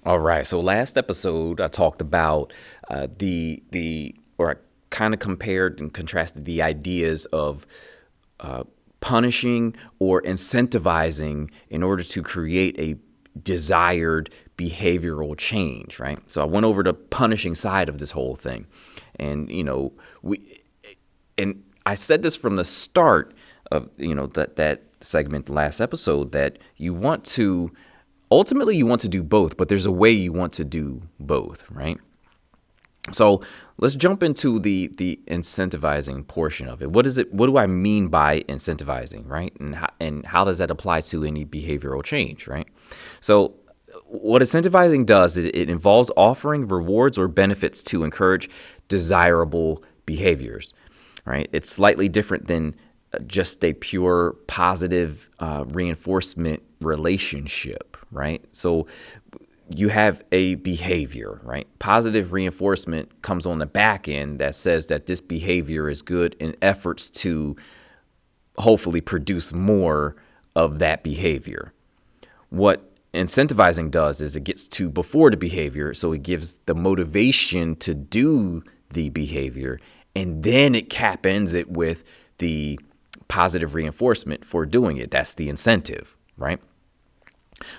All right. So last episode, I talked about or I kind of compared and contrasted the ideas of punishing or incentivizing in order to create a desired behavioral change, right? So I went over the punishing side of this whole thing. And, and I said this from the start of, that segment, the last episode, that ultimately you want to do both, but there's a way you want to do both, right? So let's jump into the incentivizing portion of it. What is it? What do I mean by incentivizing, right? And how does that apply to any behavioral change, right? So what incentivizing does is it involves offering rewards or benefits to encourage desirable behaviors, right? It's slightly different than just a pure positive reinforcement relationship, right? So you have a behavior, right? Positive reinforcement comes on the back end that says that this behavior is good in efforts to hopefully produce more of that behavior. What incentivizing does is it gets to before the behavior, so it gives the motivation to do the behavior, and then it cap ends it with the positive reinforcement for doing it. That's the incentive, right?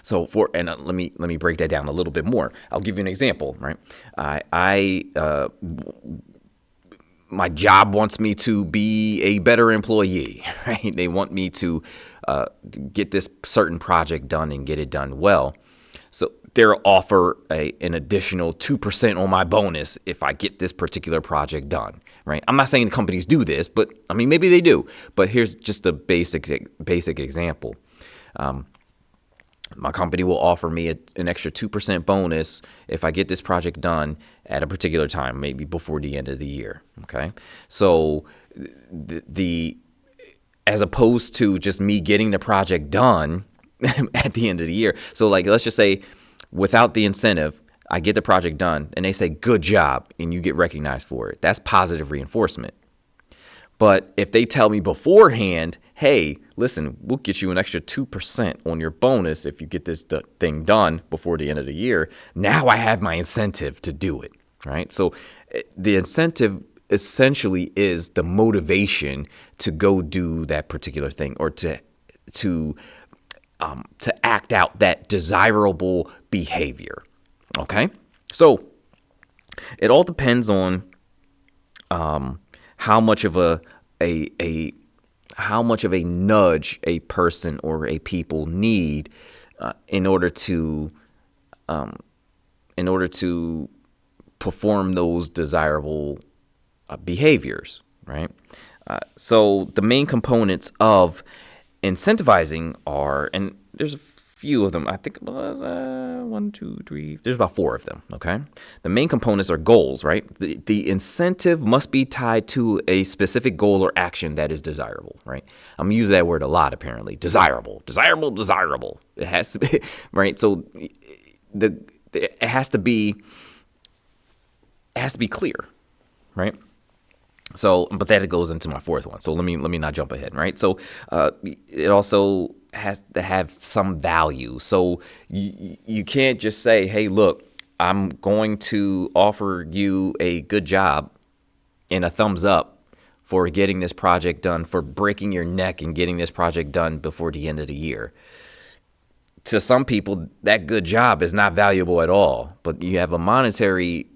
So let me break that down a little bit more. I'll give you an example, right? My job wants me to be a better employee, right? They want me to get this certain project done and get it done well. So they'll offer an additional 2% on my bonus if I get this particular project done, right? I'm not saying the companies do this, but I mean, maybe they do. But here's just a basic example. My company will offer me an extra 2% bonus if I get this project done at a particular time, maybe before the end of the year. Okay. So as opposed to just me getting the project done at the end of the year. So like, let's just say without the incentive, I get the project done and they say, good job, and you get recognized for it. That's positive reinforcement. But if they tell me beforehand, hey, listen, we'll get you an extra 2% on your bonus if you get this thing done before the end of the year, now I have my incentive to do it, right? So the incentive essentially is the motivation to go do that particular thing, or to act out that desirable behavior. Okay, so it all depends on how much of a nudge a person or a people need in order to perform those desirable behaviors, right? So the main components of incentivizing are, and there's a few of them. I think it was one, two, three. There's about four of them. Okay. The main components are goals, right? The incentive must be tied to a specific goal or action that is desirable, right? I'm using that word a lot, apparently. Desirable. It has to be, right? So it has to be clear, right? So, but that goes into my fourth one. So let me not jump ahead, right? So it also has to have some value. So you can't just say, hey, look, I'm going to offer you a good job and a thumbs up for getting this project done, for breaking your neck and getting this project done before the end of the year. To some people, that good job is not valuable at all. But you have a monetary,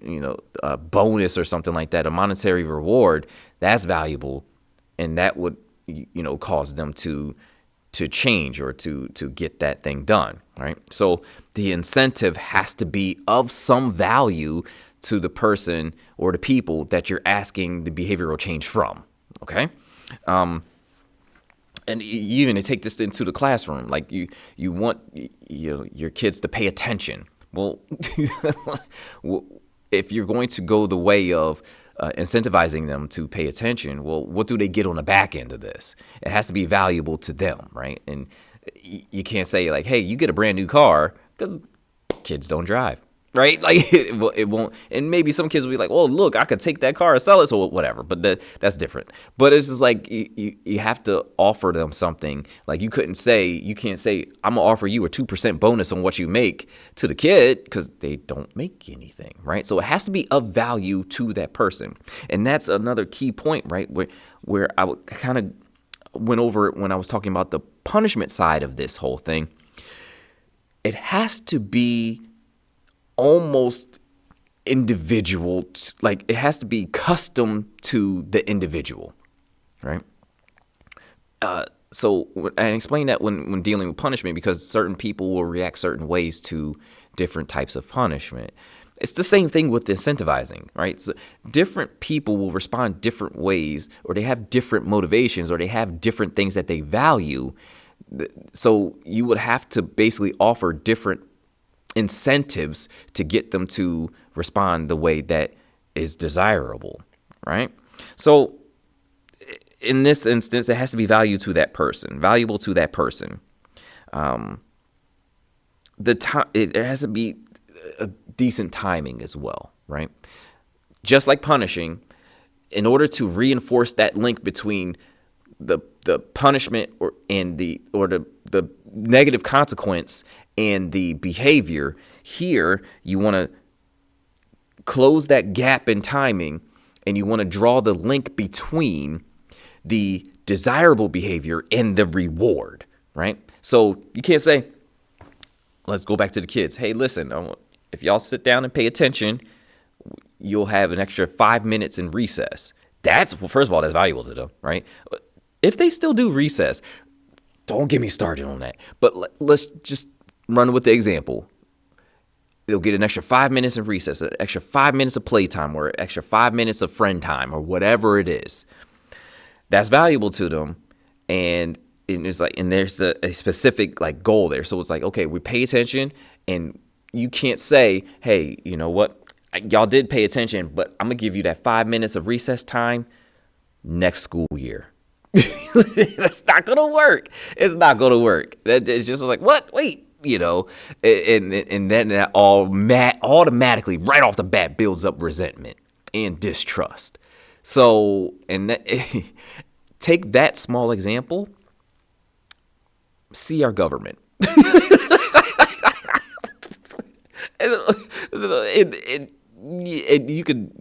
bonus or something like that, a monetary reward, that's valuable, and that would, cause them to change or to get that thing done, right? So the incentive has to be of some value to the person or the people that you're asking the behavioral change from, okay? And you even take this into the classroom. Like you want your kids to pay attention. Well, if you're going to go the way of incentivizing them to pay attention, well, what do they get on the back end of this? It has to be valuable to them, right? And you can't say like, hey, you get a brand new car, because kids don't drive. right? Like it won't. And maybe some kids will be like, "Oh, look, I could take that car and sell it, so whatever." But that's different. But it's just like you have to offer them something. Like you can't say, "I'm gonna offer you a 2% bonus on what you make" to the kid because they don't make anything, right? So it has to be of value to that person, and that's another key point, right? Where I kind of went over it when I was talking about the punishment side of this whole thing. It has to be almost individual, like it has to be custom to the individual, right? So I explain that when dealing with punishment, because certain people will react certain ways to different types of punishment. It's the same thing with incentivizing, right? So different people will respond different ways, or they have different motivations, or they have different things that they value. So you would have to basically offer different incentives to get them to respond the way that is desirable, right? So in this instance, it has to be valuable to that person. It has to be a decent timing as well, right? Just like punishing, in order to reinforce that link between the punishment or the negative consequence and the behavior, here you want to close that gap in timing, and you want to draw the link between the desirable behavior and the reward, right? So you can't say, let's go back to the kids. Hey, listen, if y'all sit down and pay attention, you'll have an extra 5 minutes in recess. First of all, that's valuable to them, right? If they still do recess, don't get me started on that. But let's just run with the example. They'll get an extra 5 minutes in recess, an extra 5 minutes of playtime, or an extra 5 minutes of friend time, or whatever it is. That's valuable to them. And it's like, and there's a specific like goal there. So it's like, okay, we pay attention, and you can't say, hey, you know what? Y'all did pay attention, but I'm going to give you that 5 minutes of recess time next school year. That's not going to work. It's not going to work. It's just like, what? Wait, and then that automatically right off the bat builds up resentment and distrust. So, take that small example. See our government.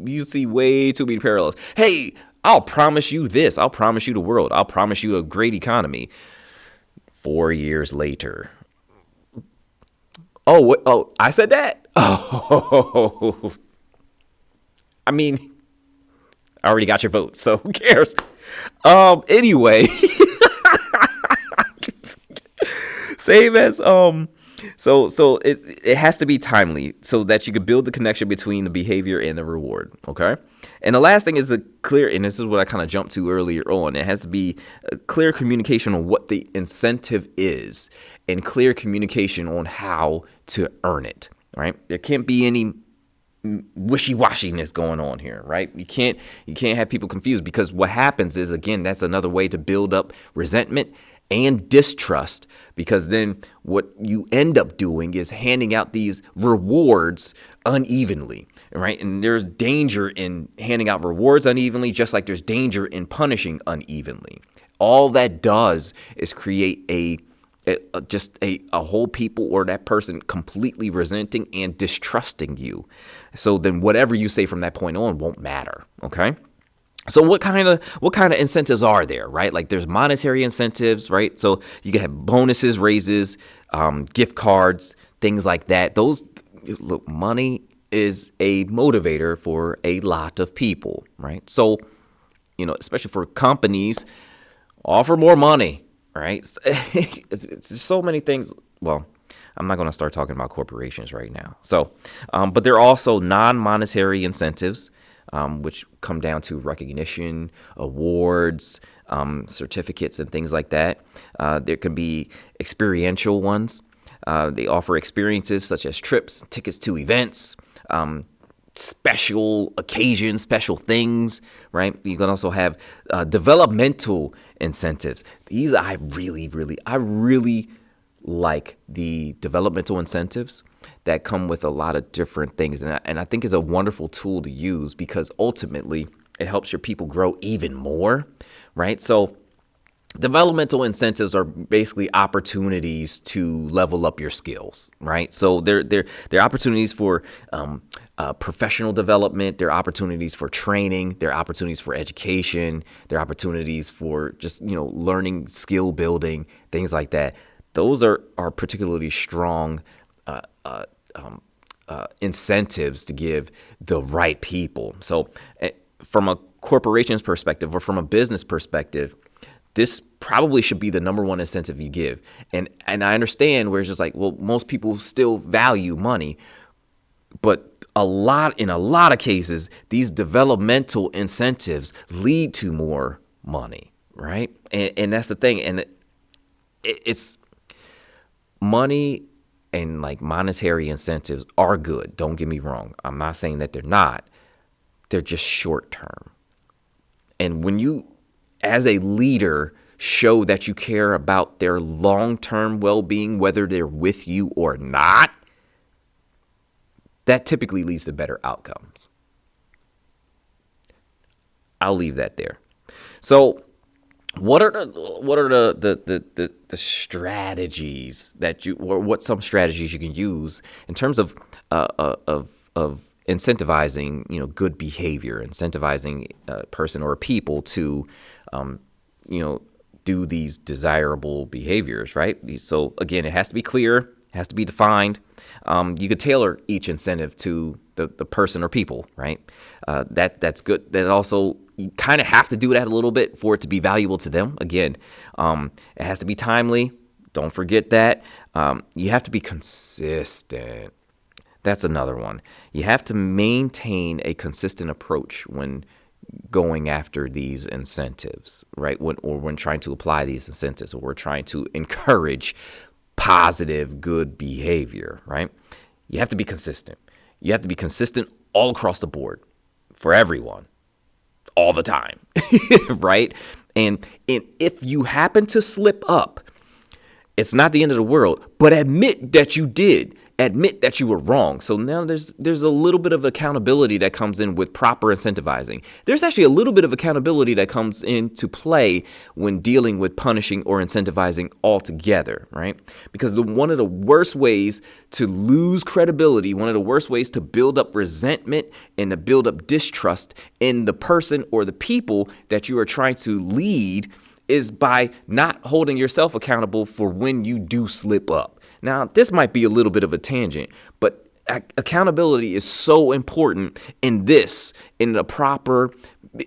You see way too many parallels. Hey, I'll promise you this. I'll promise you the world. I'll promise you a great economy. 4 years later. Oh, I said that? Oh, I mean, I already got your vote, so who cares? Anyway, same as so it has to be timely so that you can build the connection between the behavior and the reward. Okay. And the last thing is a clear, and this is what I kind of jumped to earlier on. It has to be a clear communication on what the incentive is, and clear communication on how to earn it. Right. There can't be any wishy-washiness going on here, right? You can't have people confused, because what happens is, again, that's another way to build up resentment and distrust, because then what you end up doing is handing out these rewards unevenly, right? And there's danger in handing out rewards unevenly, just like there's danger in punishing unevenly. All that does is create a whole people or that person completely resenting and distrusting you. So then whatever you say from that point on won't matter. Okay. So what kind of incentives are there, right? Like there's monetary incentives, right? So you can have bonuses, raises, gift cards, things like that. Look, money is a motivator for a lot of people, right? So, especially for companies, offer more money. Right. It's so many things. Well, I'm not going to start talking about corporations right now. So, but there are also non-monetary incentives, which come down to recognition, awards, certificates, and things like that. There can be experiential ones. They offer experiences such as trips, tickets to events, special occasions, special things, right? You can also have developmental incentives. These I really like the developmental incentives that come with a lot of different things. And I think is a wonderful tool to use because ultimately it helps your people grow even more, right? So developmental incentives are basically opportunities to level up your skills, right? So they're opportunities for professional development. They're opportunities for training. They're opportunities for education. They're opportunities for just learning, skill building, things like that. Those are particularly strong incentives to give the right people. So, from a corporation's perspective or from a business perspective, this probably should be the number one incentive you give. And I understand where it's just like, well, most people still value money, but in a lot of cases, these developmental incentives lead to more money, right? And that's the thing. And it's money and like monetary incentives are good. Don't get me wrong. I'm not saying that they're not. They're just short term. And when you, as a leader, show that you care about their long-term well-being, whether they're with you or not, that typically leads to better outcomes. I'll leave that there. So, what are the strategies that you, or what some strategies you can use in terms of incentivizing, good behavior, incentivizing a person or people to, do these desirable behaviors, right? So again, it has to be clear, it has to be defined. You could tailor each incentive to the person or people, right? That's good. That also, you kind of have to do that a little bit for it to be valuable to them. Again, it has to be timely. Don't forget that. You have to be consistent. That's another one. You have to maintain a consistent approach when going after these incentives, right? When trying to apply these incentives, or we're trying to encourage positive, good behavior, right? You have to be consistent. You have to be consistent all across the board for everyone, all the time, right? And if you happen to slip up, it's not the end of the world, but admit that you did. Admit that you were wrong. So now there's a little bit of accountability that comes in with proper incentivizing. There's actually a little bit of accountability that comes into play when dealing with punishing or incentivizing altogether, right? Because one of the worst ways to lose credibility, one of the worst ways to build up resentment and to build up distrust in the person or the people that you are trying to lead is by not holding yourself accountable for when you do slip up. Now, this might be a little bit of a tangent, but accountability is so important in the proper,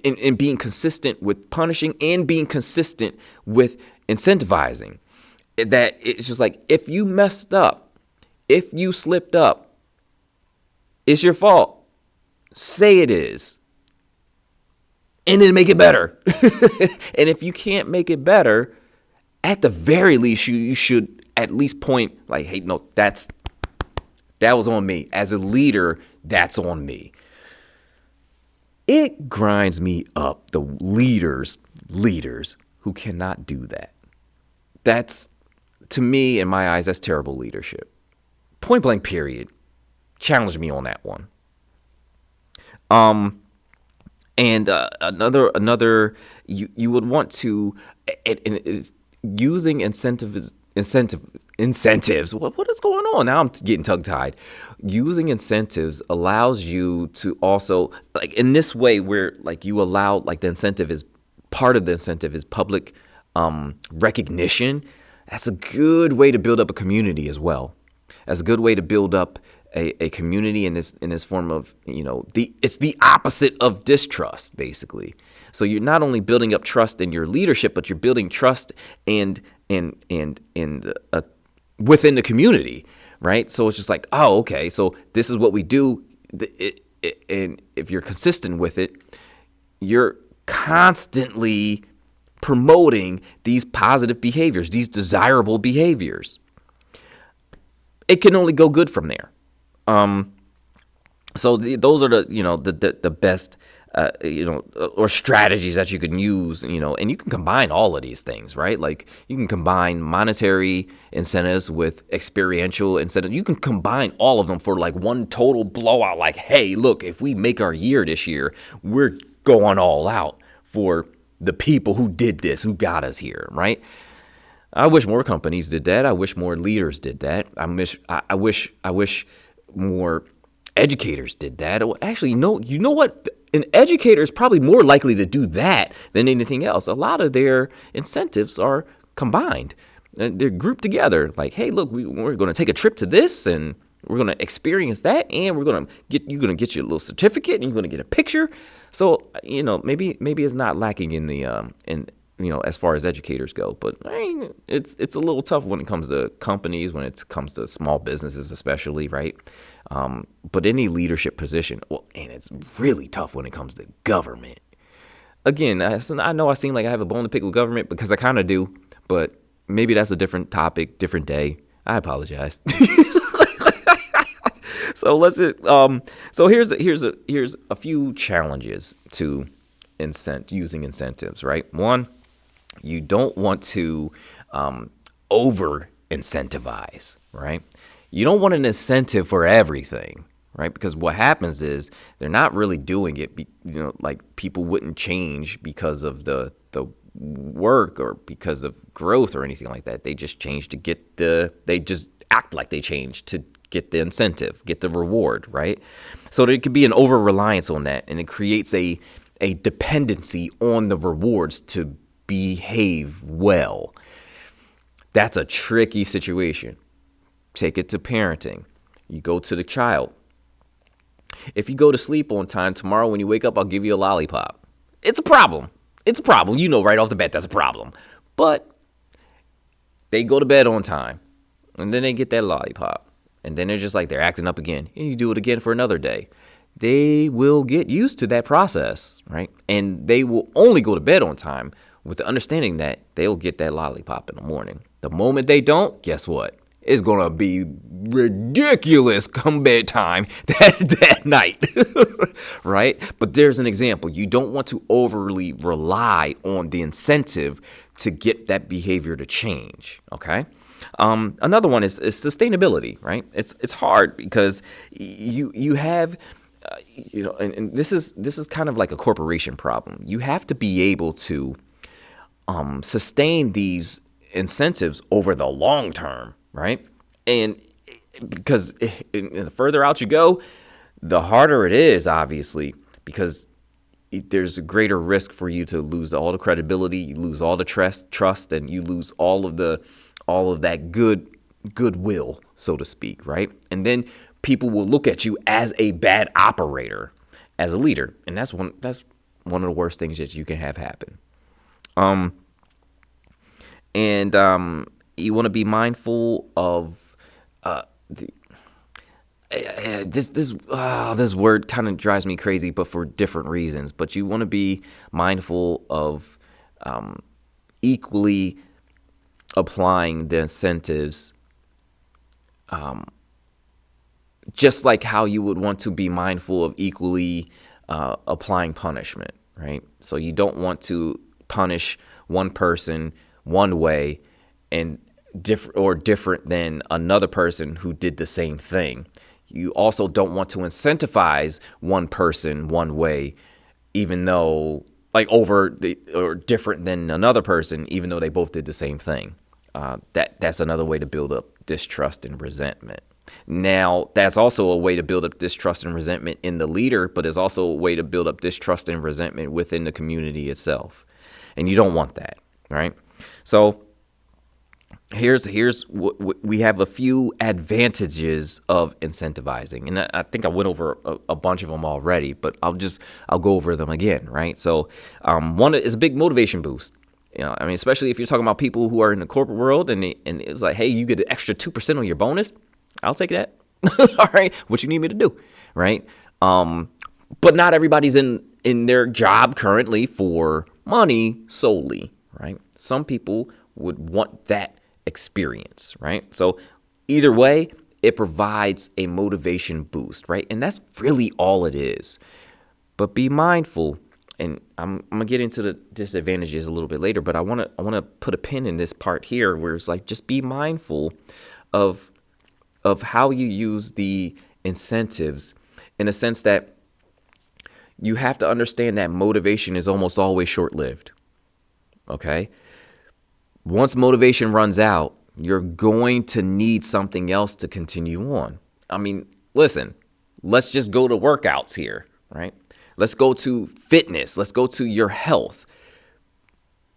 in being consistent with punishing and being consistent with incentivizing. That it's just like, if you messed up, if you slipped up, it's your fault. Say it is. And then make it better. And if you can't make it better, at the very least, you should at least point like, hey, no, that was on me. As a leader, that's on me. It grinds me up, the leaders who cannot do that. That's, to me, in my eyes, that's terrible leadership. Point blank, period. Challenge me on that one. And another, you would want to, and it is using incentives. What is going on? Now I'm getting tongue-tied. Using incentives allows you to also, like, in this way where, like, you allow, like, the incentive is, part of the incentive is public recognition. That's a good way to build up a community as well. That's a good way to build up a community in this form of, it's the opposite of distrust, basically. So you're not only building up trust in your leadership, but you're building trust and within the community, right? So it's just like, oh, okay, so this is what we do, and if you're consistent with it, you're constantly promoting these positive behaviors, these desirable behaviors. It can only go good from there. So those are the best or strategies that you can use, and you can combine all of these things, right? Like you can combine monetary incentives with experiential incentives. You can combine all of them for like one total blowout. Like, hey, look, if we make our year this year, we're going all out for the people who did this, who got us here, right? I wish more companies did that. I wish more leaders did that. I wish more educators did that. Actually, no, you know what? An educator is probably more likely to do that than anything else. A lot of their incentives are combined. And they're grouped together. Like, hey, look, we're going to take a trip to this, and we're going to experience that, and you're going to get your little certificate, and you're going to get a picture. So, maybe it's not lacking in the as far as educators go, but it's a little tough when it comes to companies, when it comes to small businesses, especially, right? But any leadership position, and it's really tough when it comes to government. Again, I know I seem like I have a bone to pick with government because I kind of do, but maybe that's a different topic, different day. I apologize. So here's a few challenges to using incentives, right? One, you don't want to over incentivize, right? You don't want an incentive for everything, right? Because what happens is they're not really doing it, like people wouldn't change because of the work or because of growth or anything like that. They just change they just act like they change to get the incentive, get the reward, right? So there could be an over reliance on that, and it creates a dependency on the rewards to behave well. That's a tricky situation. Take it to parenting. You go to the child. If you go to sleep on time, tomorrow when you wake up, I'll give you a lollipop. It's a problem. Right off the bat, that's a problem. But they go to bed on time, and then they get that lollipop. And then they're just like, they're acting up again. And you do it again for another day. They will get used to that process, right? And they will only go to bed on time with the understanding that they'll get that lollipop in the morning. The moment they don't, guess what? It's going to be ridiculous come bedtime that night, right? But there's an example. You don't want to overly rely on the incentive to get that behavior to change, okay? Another one is sustainability, right? It's hard because you have... and this is kind of like a corporation problem. You have to be able to sustain these incentives over the long term, right? And because the further out you go, the harder it is, obviously, because there's a greater risk for you to lose all the credibility, you lose all the trust, and you lose all of that goodwill, so to speak, right? And then people will look at you as a bad operator, as a leader, and that's one of the worst things that you can have happen. You want to be mindful of this word kind of drives me crazy, but for different reasons. But you want to be mindful of equally applying the incentives, just like how you would want to be mindful of equally applying punishment, right? So you don't want to punish one person one way and different than another person who did the same thing. You also don't want to incentivize one person one way, even though or different than another person, even though they both did the same thing. That's another way to build up distrust and resentment. Now, that's also a way to build up distrust and resentment in the leader, but it's also a way to build up distrust and resentment within the community itself. And you don't want that, right? So here's what we have: a few advantages of incentivizing. And I think I went over a bunch of them already, but I'll go over them again, right? So one is a big motivation boost. Especially if you're talking about people who are in the corporate world and it's like, hey, you get an extra 2% on your bonus. I'll take that. All right. What you need me to do. Right. But not everybody's in their job currently for money solely. Right. Some people would want that experience. Right. So either way, it provides a motivation boost. Right. And that's really all it is. But be mindful, and I'm gonna get into the disadvantages a little bit later. But I wanna put a pin in this part here, where it's like just be mindful of how you use the incentives, in a sense that you have to understand that motivation is almost always short-lived. Okay, once motivation runs out, you're going to need something else to continue on. I mean, listen, let's just go to workouts here, right? Let's go to fitness. Let's go to your health.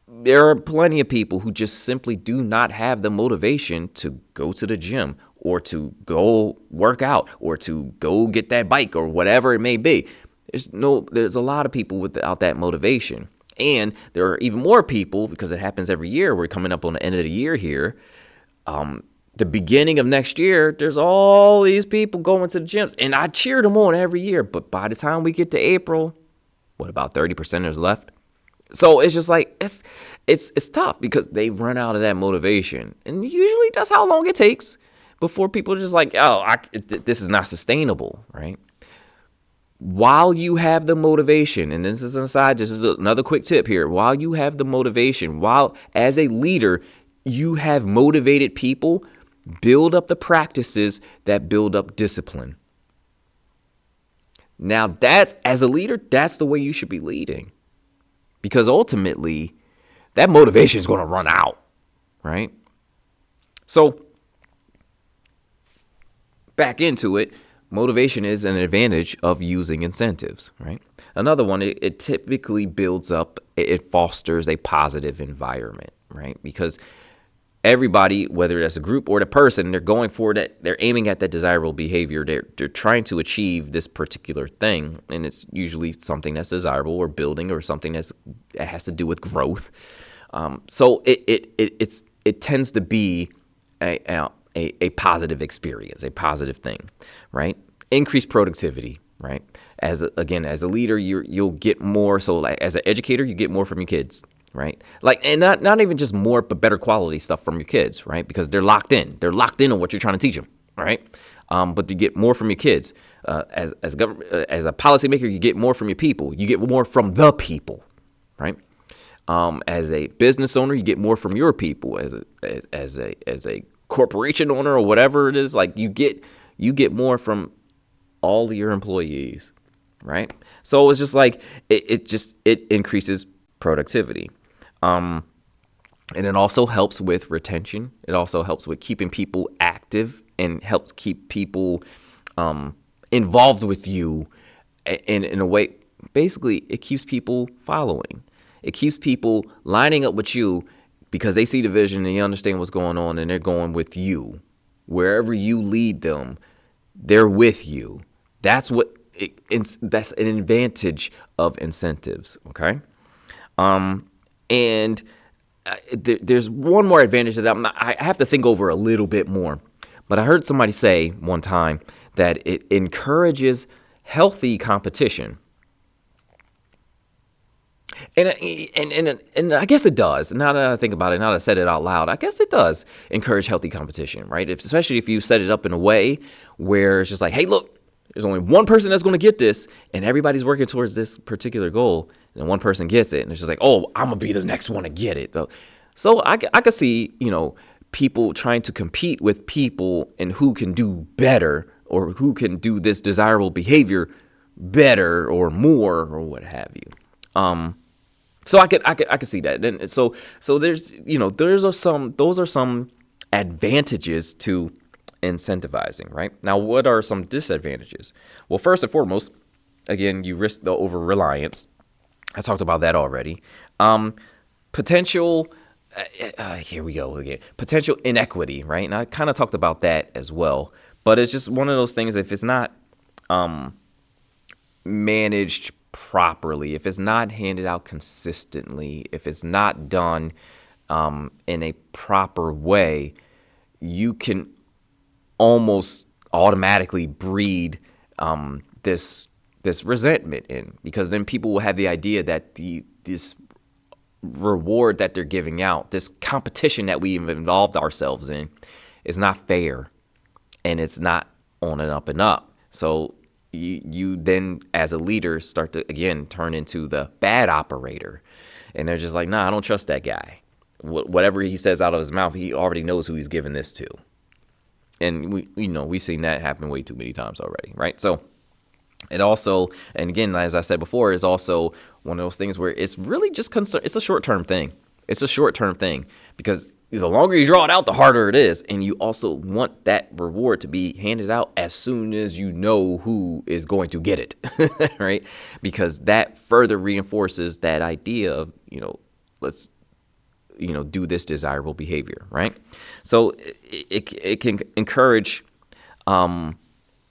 There are plenty of people who just simply do not have the motivation to go to the gym or to go work out or to go get that bike or whatever it may be. There's a lot of people without that motivation. And there are even more people, because it happens every year. We're coming up on the end of the year here. The beginning of next year, there's all these people going to the gyms, and I cheer them on every year. But by the time we get to April, what, about 30% is left? So it's just like, it's tough because they run out of that motivation. And usually that's how long it takes before people are just like, this is not sustainable, right? While you have the motivation, and this is an aside, this is another quick tip here. While you have the motivation, while as a leader, you have motivated people, build up the practices that build up discipline. Now, as a leader, that's the way you should be leading. Because ultimately, that motivation is going to run out, right? So, back into it, motivation is an advantage of using incentives, right? Another one, it typically builds up, it fosters a positive environment, right? Because everybody, whether that's a group or the person, they're going for that. They're aiming at that desirable behavior. They're trying to achieve this particular thing, and it's usually something that's desirable or building or something that has to do with growth. So it tends to be a positive experience, a positive thing, right? Increased productivity, right? As a leader, you'll get more. So like as an educator, you get more from your kids. Right. Like, and not even just more, but better quality stuff from your kids. Right. Because they're locked in. They're locked in on what you're trying to teach them. Right. But you get more from your kids. As a policymaker, you get more from your people. You get more from the people. Right. As a business owner, you get more from your people. As a corporation owner or whatever it is, like you get more from all of your employees. Right. So it's just like it increases productivity. And it also helps with retention. It also helps with keeping people active and helps keep people involved with you in a way. Basically, it keeps people following. It keeps people lining up with you because they see the vision and they understand what's going on and they're going with you. Wherever you lead them, they're with you. That's that's an advantage of incentives, okay? And there's one more advantage that I have to think over a little bit more. But I heard somebody say one time that it encourages healthy competition. And I guess it does. Now that I think about it, now that I said it out loud, I guess it does encourage healthy competition, right? Especially if you set it up in a way where it's just like, hey, look, there's only one person that's going to get this, and everybody's working towards this particular goal, and one person gets it, and it's just like, oh, I'm going to be the next one to get it, though. So I could see, people trying to compete with people and who can do better or who can do this desirable behavior better or more or what have you. So I could see that. And so there's, those are some advantages to incentivizing, right? Now, what are some disadvantages? Well, first and foremost, again, you risk the over-reliance. I talked about that already. Potential, here we go again, potential inequity, right? And I kind of talked about that as well. But it's just one of those things, if it's not managed properly, if it's not handed out consistently, if it's not done in a proper way, you can almost automatically breed this resentment in, because then people will have the idea that this reward that they're giving out, this competition that we've involved ourselves in, is not fair, and it's not on and up and up. So you then as a leader start to again turn into the bad operator, and they're just like, nah, I don't trust that guy. Whatever he says out of his mouth, he already knows who he's giving this to. And we've seen that happen way too many times already, right? So it also, and again, as I said before, is also one of those things where it's really just it's a short-term thing. It's a short-term thing because the longer you draw it out, the harder it is. And you also want that reward to be handed out as soon as you know who is going to get it, right? Because that further reinforces that idea of, let's, do this desirable behavior, right? So it can encourage,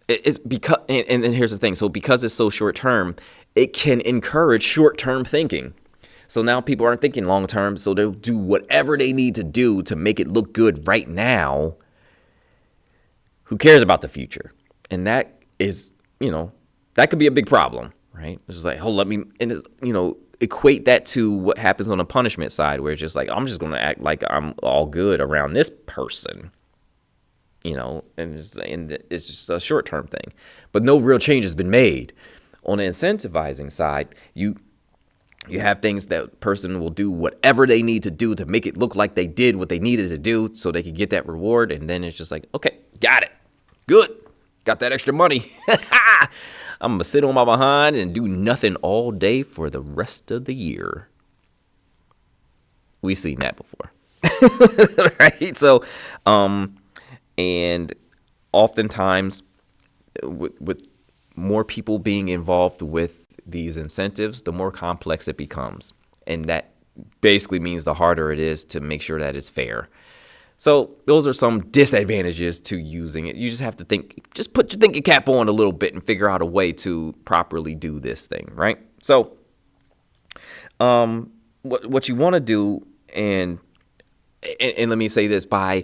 it's because, and here's the thing. So because it's so short term, it can encourage short term thinking. So now people aren't thinking long term. So they'll do whatever they need to do to make it look good right now. Who cares about the future? And that is, that could be a big problem, right? It's just like, let me, and equate that to what happens on the punishment side, where it's just like, I'm just going to act like I'm all good around this person. And it's just a short-term thing, but no real change has been made. On the incentivizing side, you have things that person will do whatever they need to do to make it look like they did what they needed to do so they could get that reward. And then it's just like, okay, got it. Good. Got that extra money. I'm going to sit on my behind and do nothing all day for the rest of the year. We've seen that before. Right? So, and oftentimes with more people being involved with these incentives, the more complex it becomes. And that basically means the harder it is to make sure that it's fair. So those are some disadvantages to using it. You just have to just put your thinking cap on a little bit and figure out a way to properly do this thing, right? So what you want to do, and let me say this, by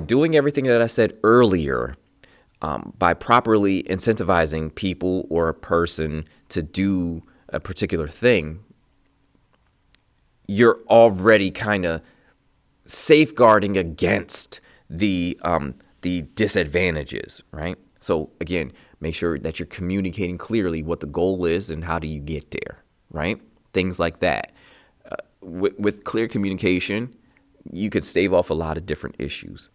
doing everything that I said earlier, by properly incentivizing people or a person to do a particular thing, you're already kind of safeguarding against the disadvantages, right? So again, make sure that you're communicating clearly what the goal is and how do you get there, right? Things like that. With clear communication, you could stave off a lot of different issues.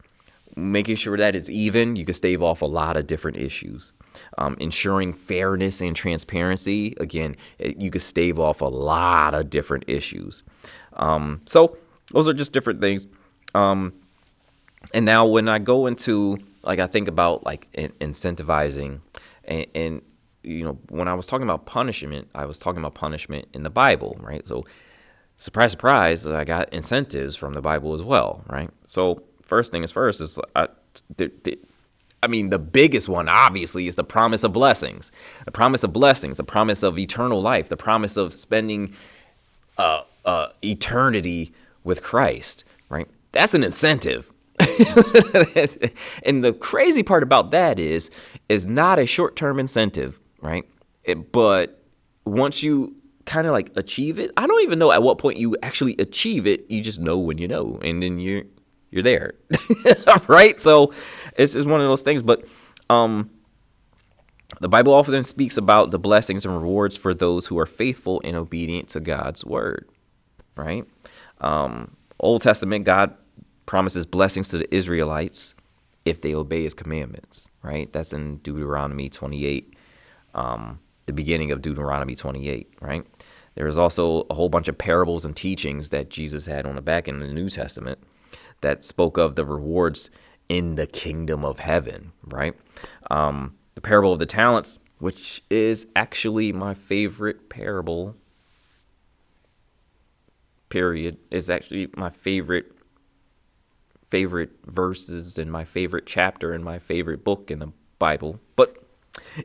Making sure that it's even, you could stave off a lot of different issues. Ensuring fairness and transparency, again, you could stave off a lot of different issues. So those are just different things. And now when I go into, I think about incentivizing and when I was talking about punishment, I was talking about punishment in the Bible, right? So surprise, surprise, I got incentives from the Bible as well, right? So first thing is first is, the biggest one obviously is the promise of blessings, the promise of eternal life, the promise of spending eternity with Christ, right? That's an incentive. And the crazy part about that is not a short-term incentive, right? But once you kind of achieve it, I don't even know at what point you actually achieve it. You just know when you know, and then you're there, right? So it's one of those things. But the Bible often speaks about the blessings and rewards for those who are faithful and obedient to God's word, right? Old Testament, God promises blessings to the Israelites if they obey his commandments, right? That's in Deuteronomy 28, the beginning of Deuteronomy 28, right? There is also a whole bunch of parables and teachings that Jesus had on the back end of the New Testament that spoke of the rewards in the kingdom of heaven, right? The parable of the talents, which is actually my favorite parable, period, is actually my favorite verses and my favorite chapter in my favorite book in the Bible. But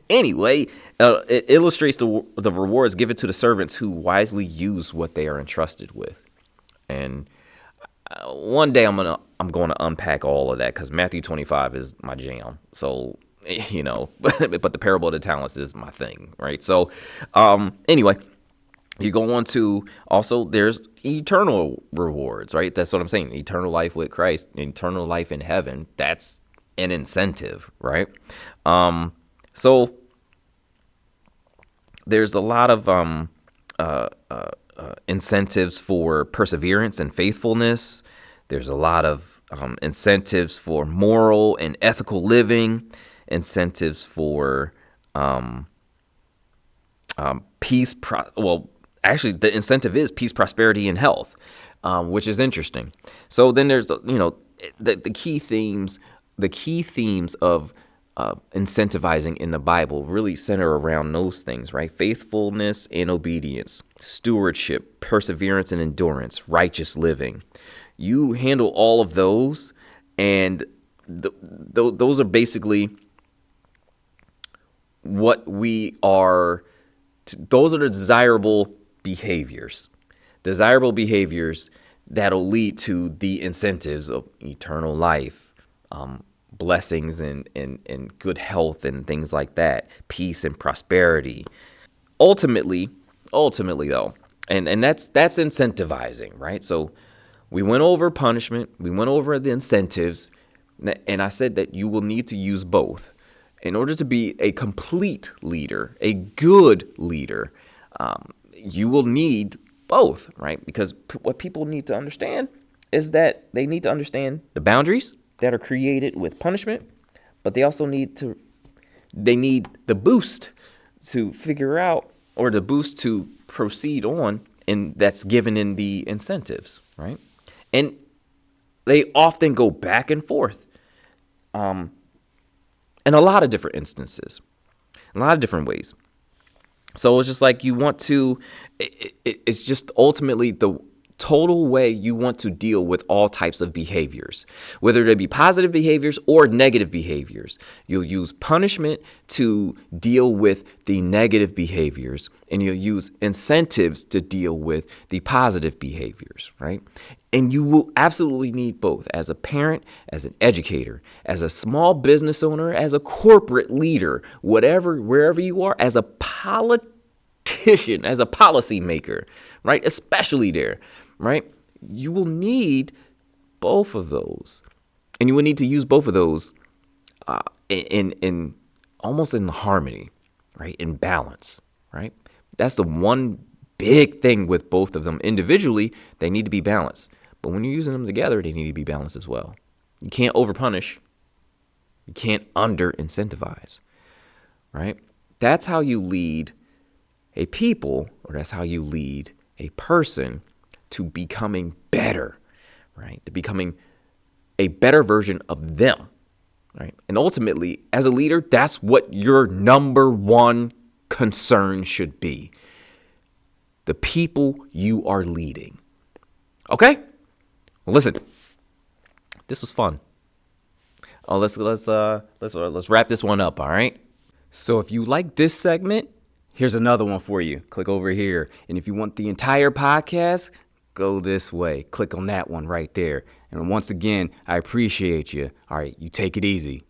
anyway, it illustrates the rewards given to the servants who wisely use what they are entrusted with. And one day I'm going to unpack all of that, because Matthew 25 is my jam. So, but the parable of the talents is my thing, right? So, anyway, you go on to also there's eternal rewards, right? That's what I'm saying. Eternal life with Christ, eternal life in heaven. That's an incentive, right? So there's a lot of incentives for perseverance and faithfulness. There's a lot of incentives for moral and ethical living, incentives for peace. Actually, the incentive is peace, prosperity, and health, which is interesting. So then there's, the key themes. The key themes of incentivizing in the Bible really center around those things, right? Faithfulness and obedience, stewardship, perseverance and endurance, righteous living. You handle all of those, and those are basically what we are. Those are the desirable behaviors that'll lead to the incentives of eternal life, blessings and good health and things like that, peace and prosperity. Ultimately though, and that's incentivizing, right? So we went over punishment, we went over the incentives, and I said that you will need to use both in order to be a complete leader, a good leader. You will need both, right? Because what people need to understand is that they need to understand the boundaries that are created with punishment, but they also need the boost to figure out, or the boost to proceed on, and that's given in the incentives, right? And they often go back and forth in a lot of different instances, in a lot of different ways. So it's just like it's just ultimately the total way you want to deal with all types of behaviors, whether they be positive behaviors or negative behaviors. You'll use punishment to deal with the negative behaviors, and you'll use incentives to deal with the positive behaviors, right? And you will absolutely need both as a parent, as an educator, as a small business owner, as a corporate leader, wherever you are, as a politician, as a policymaker, right? Especially there, right? You will need both of those, and you will need to use both of those in almost in harmony, right? In balance, right? That's the one big thing with both of them. Individually, they need to be balanced, but when you're using them together, they need to be balanced as well. You can't over-punish. You can't under-incentivize, right? That's how you lead a people, or that's how you lead a person to becoming better, right? To becoming a better version of them, right? And ultimately, as a leader, that's what your number one concern should be. The people you are leading. Okay? Well, listen. This was fun. Let's wrap this one up, all right? So if you like this segment, here's another one for you. Click over here. And if you want the entire podcast, go this way. Click on that one right there. And once again, I appreciate you. All right, you take it easy.